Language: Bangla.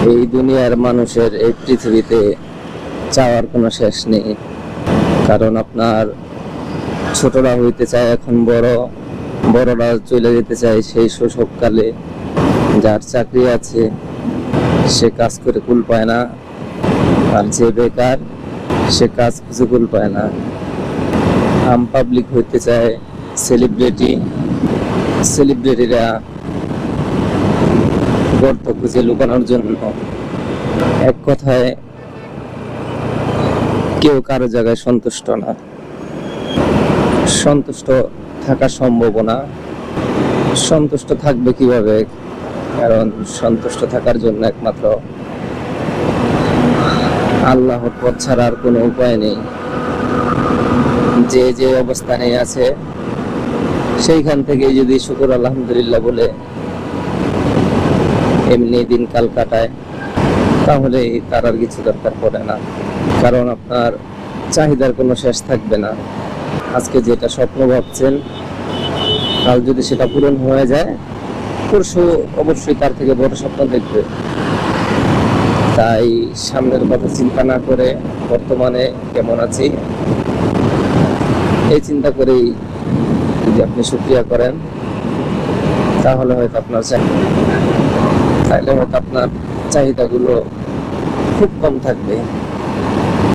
এই দুনিয়ার মানুষের এই পৃথিবীতে চাওয়ার কোনো শেষ নেই। কারণ আপনার ছোটরা হইতে চায় এখন বড়, বড়রা চলে যেতে চায় সেই শৈশবকালে। যার চাকরি আছে সে কাজ করে কুল পায় না, আর যে বেকার সে কাজ খুঁজে কুল পায় না। আম পাবলিক হইতে চায় সেলিব্রিটি, সেলিব্রিটিরা গর্ত খুঁজে লুকানোর জন্য। এক কথায় কেউ কারো জায়গায় সন্তুষ্ট না। সন্তুষ্ট থাকা সম্ভব না। সন্তুষ্ট থাকবে কিভাবে? কারণ সন্তুষ্ট থাকার জন্য একমাত্র আল্লাহর পথ ছাড়া আর কোনো উপায় নেই। যে যে অবস্থানে আছে সেইখান থেকে যদি শুকর আলহামদুলিল্লাহ বলে এমনি দিনকাল কাটায়, তাহলে তার আর কিছু দরকার পড়ে না। কারণ আপনার চাহিদার কোনো শেষ থাকবে না। আজকে যেটা স্বপ্ন ভাবছেন, কাল যদি সেটা পূরণ হয়ে যায়, পরশু অবশ্যই তার থেকে বড় স্বপ্ন দেখবে। তাই সামনের কথা চিন্তা না করে বর্তমানে কেমন আছি এই চিন্তা করেই যদি আপনি শুকরিয়া করেন, তাহলে হয়তো আপনার চাহিদাগুলো খুব কম থাকবে।